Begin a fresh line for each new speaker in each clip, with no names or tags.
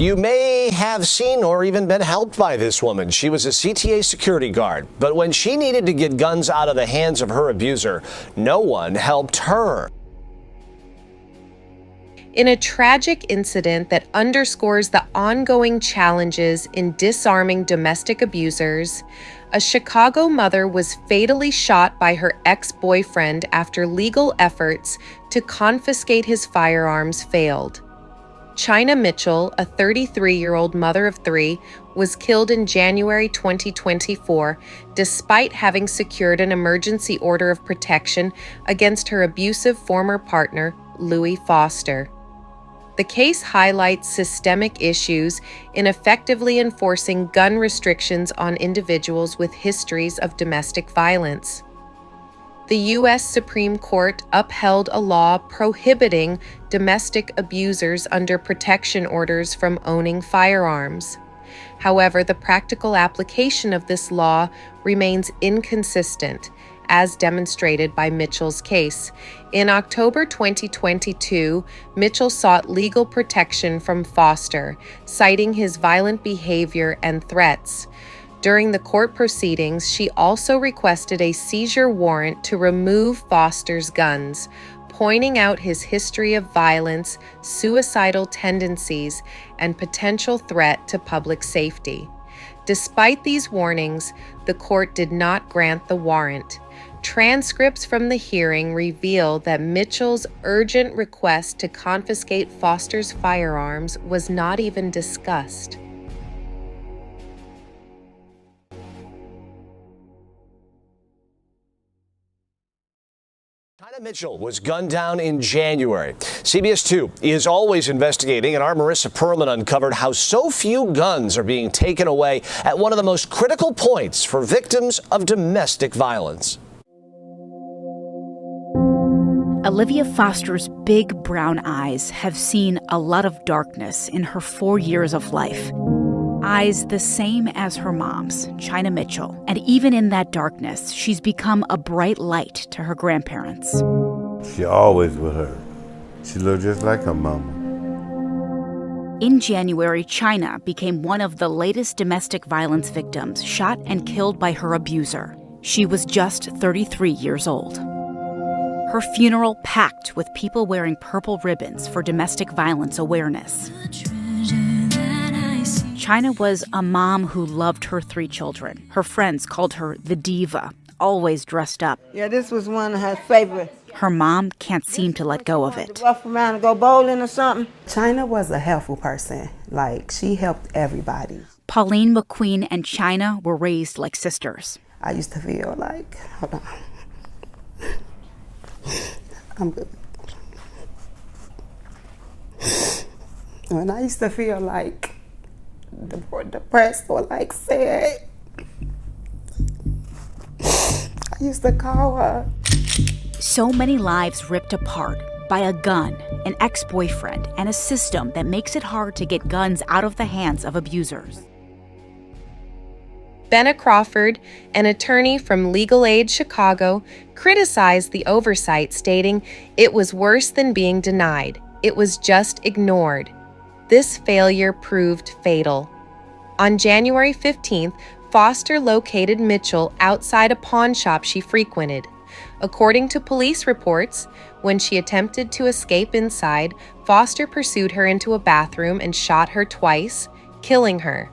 You may have seen or even been helped by this woman. She was a CTA security guard, but when she needed to get guns out of the hands of her abuser, no one helped her.
In a tragic incident that underscores the ongoing challenges in disarming domestic abusers, a Chicago mother was fatally shot by her ex-boyfriend after legal efforts to confiscate his firearms failed. Chyna Mitchell, a 33-year-old mother of three, was killed in January 2024 despite having secured an emergency order of protection against her abusive former partner, Louie Foster. The case highlights systemic issues in effectively enforcing gun restrictions on individuals with histories of domestic violence. The U.S. Supreme Court upheld a law prohibiting domestic abusers under protection orders from owning firearms. However, the practical application of this law remains inconsistent, as demonstrated by Mitchell's case. In October 2022, Mitchell sought legal protection from Foster, citing his violent behavior and threats. During the court proceedings, she also requested a seizure warrant to remove Foster's guns, pointing out his history of violence, suicidal tendencies, and potential threat to public safety. Despite these warnings, the court did not grant the warrant. Transcripts from the hearing reveal that Mitchell's urgent request to confiscate Foster's firearms was not even discussed.
Chyna Mitchell was gunned down in January. CBS 2 is always investigating, and our Marissa Perlman uncovered how so few guns are being taken away at one of the most critical points for victims of domestic violence.
Olivia Foster's big brown eyes have seen a lot of darkness in her 4 years of life. Eyes the same as her mom's, Chyna Mitchell. And even in that darkness, she's become a bright light to her grandparents.
She always with her. She looked just like her mama.
In January, Chyna became one of the latest domestic violence victims shot and killed by her abuser. She was just 33 years old. Her funeral packed with people wearing purple ribbons for domestic violence awareness. Chyna was a mom who loved her 3 children. Her friends called her the diva, always dressed up.
Yeah, this was one of her favorites.
Her mom can't seem to let go of it.
Rough around and go bowling or something.
Chyna was a helpful person. Like, she helped everybody.
Pauline McQueen and Chyna were raised like sisters.
I used to feel like, hold on. I'm good. When I used to feel like depressed or like sad, I used to call her.
So many lives ripped apart by a gun, an ex-boyfriend, and a system that makes it hard to get guns out of the hands of abusers.
Benna Crawford, an attorney from Legal Aid Chicago, criticized the oversight, stating it was worse than being denied. It was just ignored. This failure proved fatal. On January 15th, Foster located Mitchell outside a pawn shop she frequented. According to police reports, when she attempted to escape inside, Foster pursued her into a bathroom and shot her twice, killing her.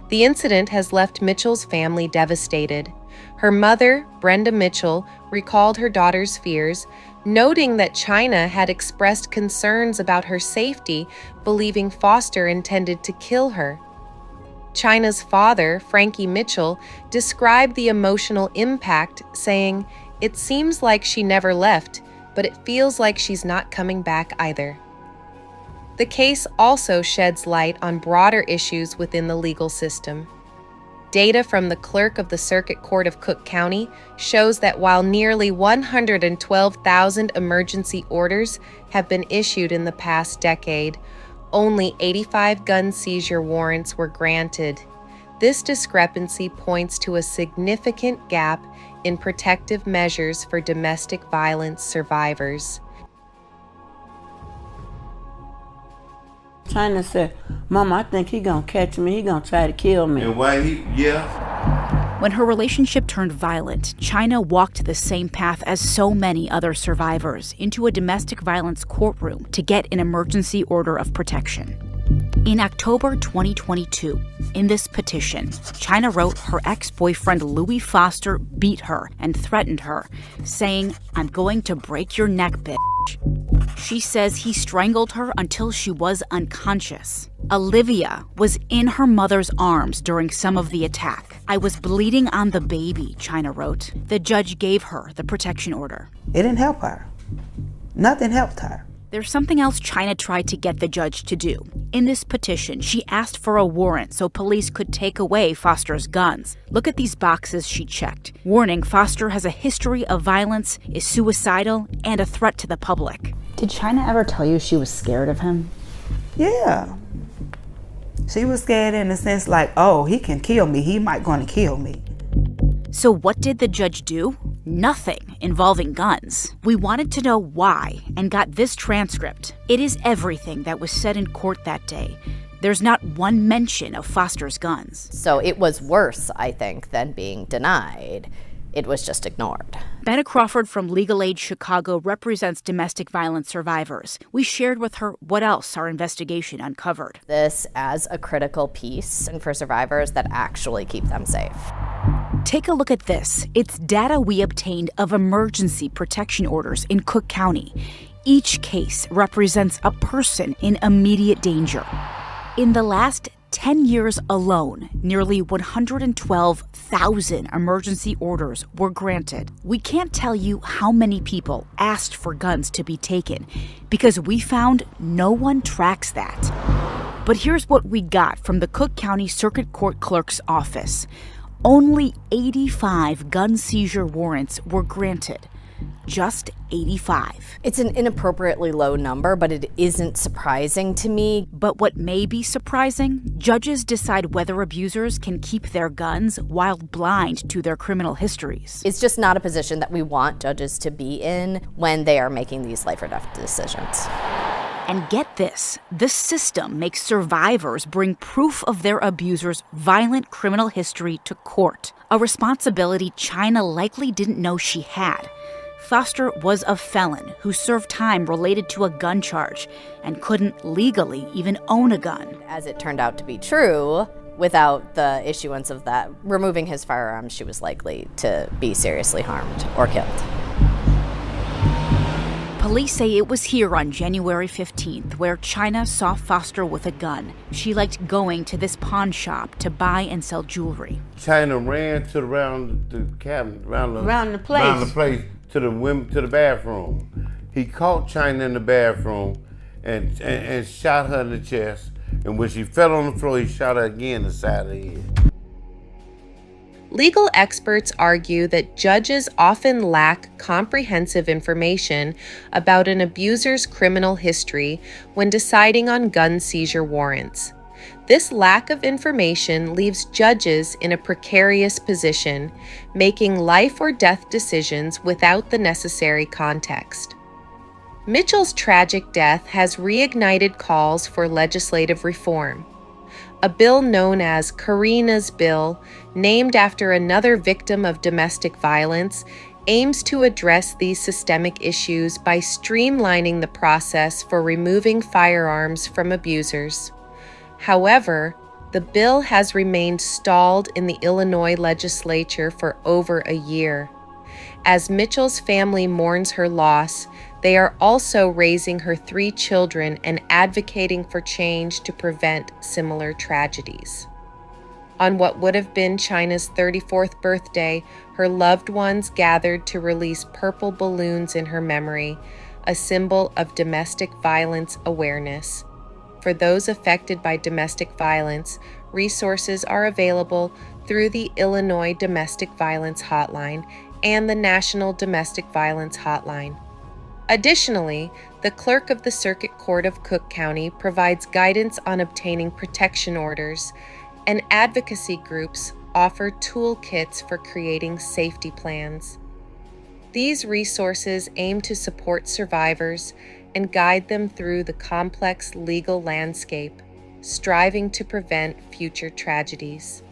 The incident has left Mitchell's family devastated. Her mother, Brenda Mitchell, recalled her daughter's fears, noting that Chyna had expressed concerns about her safety, believing Foster intended to kill her. Chyna's father, Frankie Mitchell, described the emotional impact, saying, "It seems like she never left, but it feels like she's not coming back either." The case also sheds light on broader issues within the legal system. Data from the clerk of the Circuit Court of Cook County shows that while nearly 112,000 emergency orders have been issued in the past decade, only 85 gun seizure warrants were granted. This discrepancy points to a significant gap in protective measures for domestic violence survivors.
Chyna said, Mama, I think he gonna catch me. He gonna try to kill me.
And why
When her relationship turned violent, Chyna walked the same path as so many other survivors into a domestic violence courtroom to get an emergency order of protection. In October 2022, in this petition, Chyna wrote her ex-boyfriend Louie Foster beat her and threatened her, saying, "I'm going to break your neck, bitch." She says he strangled her until she was unconscious. Olivia was in her mother's arms during some of the attack. "I was bleeding on the baby," Chyna wrote. The judge gave her the protection order.
It didn't help her. Nothing helped her.
There's something else Chyna tried to get the judge to do. In this petition, she asked for a warrant so police could take away Foster's guns. Look at these boxes she checked. Warning, Foster has a history of violence, is suicidal, and a threat to the public.
Did Chyna ever tell you she was scared of him?
Yeah. She was scared in the sense like, oh, he can kill me. He might gonna kill me.
So what did the judge do? Nothing involving guns. We wanted to know why and got this transcript. It is everything that was said in court that day. There's not one mention of Foster's guns.
So it was worse, I think, than being denied. It was just ignored.
Benna Crawford from Legal Aid Chicago represents domestic violence survivors. We shared with her what else our investigation uncovered.
This as a critical piece and for survivors that actually keep them safe.
Take a look at this. It's data we obtained of emergency protection orders in Cook County. Each case represents a person in immediate danger. In the last 10 years alone, nearly 112,000 emergency orders were granted. We can't tell you how many people asked for guns to be taken because we found no one tracks that. But here's what we got from the Cook County Circuit Court Clerk's office. Only 85 gun seizure warrants were granted. Just 85.
It's an inappropriately low number, but it isn't surprising to me.
But what may be surprising, judges decide whether abusers can keep their guns while blind to their criminal histories.
It's just not a position that we want judges to be in when they are making these life or death decisions.
And get this, the system makes survivors bring proof of their abuser's violent criminal history to court, a responsibility Chyna likely didn't know she had. Foster was a felon who served time related to a gun charge and couldn't legally even own a gun.
As it turned out to be true, without the issuance of that, removing his firearms, she was likely to be seriously harmed or killed.
Police say it was here on January 15th where Chyna saw Foster with a gun. She liked going to this pawn shop to buy and sell jewelry.
Chyna ran around the cabinet, around the place to the bathroom. He caught Chyna in the bathroom and shot her in the chest. And when she fell on the floor, he shot her again in the side of the head.
Legal experts argue that judges often lack comprehensive information about an abuser's criminal history when deciding on gun seizure warrants. This lack of information leaves judges in a precarious position, making life or death decisions without the necessary context. Mitchell's tragic death has reignited calls for legislative reform. A bill known as Karina's Bill, named after another victim of domestic violence, aims to address these systemic issues by streamlining the process for removing firearms from abusers. However, the bill has remained stalled in the Illinois legislature for over a year. As Mitchell's family mourns her loss, they are also raising her 3 children and advocating for change to prevent similar tragedies. On what would have been Chyna's 34th birthday, her loved ones gathered to release purple balloons in her memory, a symbol of domestic violence awareness. For those affected by domestic violence, resources are available through the Illinois Domestic Violence Hotline and the National Domestic Violence Hotline. Additionally, the clerk of the Circuit Court of Cook County provides guidance on obtaining protection orders, and advocacy groups offer toolkits for creating safety plans. These resources aim to support survivors, and guide them through the complex legal landscape, striving to prevent future tragedies.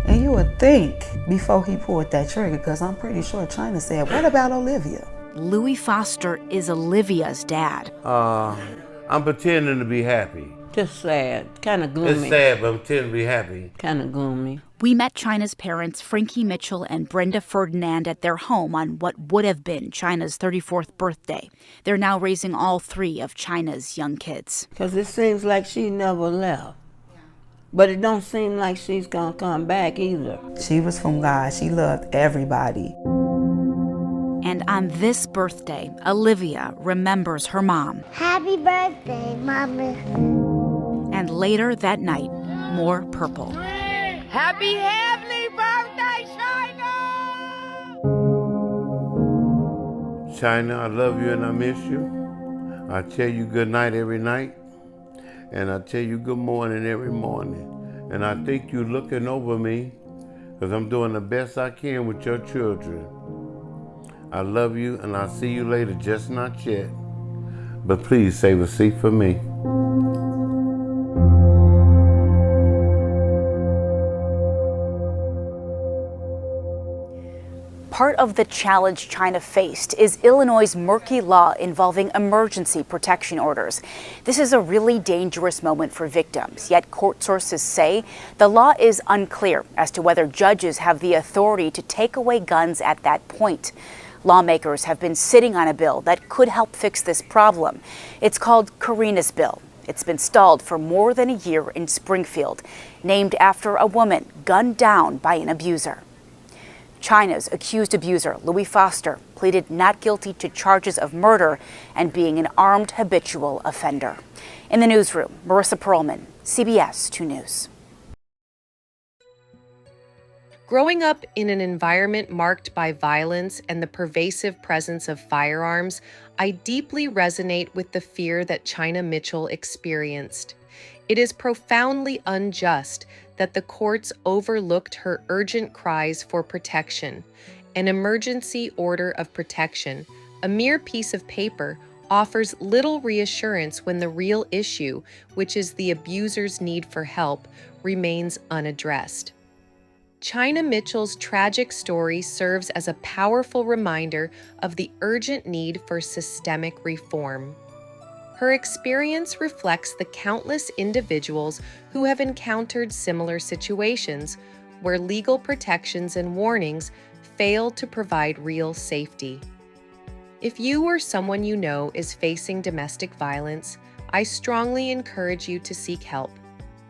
And you would think before he pulled that trigger, because I'm pretty sure Chyna said, what about Olivia?
Louie Foster is Olivia's dad.
I'm pretending to be happy.
Just sad, kind of gloomy.
It's sad, but I'm pretending to be happy.
Kind of gloomy.
We met Chyna's parents, Frankie Mitchell and Brenda Ferdinand, at their home on what would have been Chyna's 34th birthday. They're now raising all three of Chyna's young kids.
Because it seems like she never left. But it don't seem like she's going to come back either.
She was from God. She loved everybody.
And on this birthday, Olivia remembers her mom.
Happy birthday, Mama.
And later that night, more purple.
Happy heavenly birthday, Chyna!
Chyna, I love you and I miss you. I tell you good night every night. And I tell you good morning every morning. And I think you're looking over me because I'm doing the best I can with your children. I love you and I'll see you later, just not yet. But please save a seat for me.
Part of the challenge Chyna faced is Illinois' murky law involving emergency protection orders. This is a really dangerous moment for victims, yet court sources say the law is unclear as to whether judges have the authority to take away guns at that point. Lawmakers have been sitting on a bill that could help fix this problem. It's called Karina's Bill. It's been stalled for more than a year in Springfield, named after a woman gunned down by an abuser. Chyna's accused abuser, Louie Foster, pleaded not guilty to charges of murder and being an armed habitual offender. In the newsroom, Marissa Perlman, CBS 2 News.
Growing up in an environment marked by violence and the pervasive presence of firearms, I deeply resonate with the fear that Chyna Mitchell experienced. It is profoundly unjust that the courts overlooked her urgent cries for protection. An emergency order of protection, a mere piece of paper, offers little reassurance when the real issue, which is the abuser's need for help, remains unaddressed. Chyna Mitchell's tragic story serves as a powerful reminder of the urgent need for systemic reform. Her experience reflects the countless individuals who have encountered similar situations where legal protections and warnings fail to provide real safety. If you or someone you know is facing domestic violence, I strongly encourage you to seek help.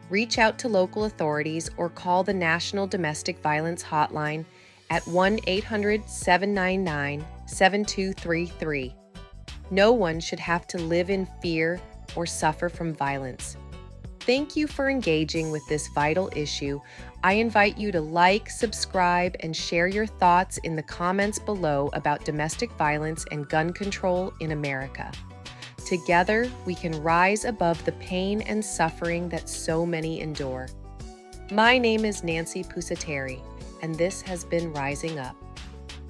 Reach out to local authorities or call the National Domestic Violence Hotline at 1-800-799-7233. No one should have to live in fear or suffer from violence. Thank you for engaging with this vital issue. I invite you to like, subscribe, and share your thoughts in the comments below about domestic violence and gun control in America. Together, we can rise above the pain and suffering that so many endure. My name is Nancy Pusateri, and this has been Rising Up.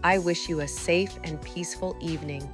I wish you a safe and peaceful evening.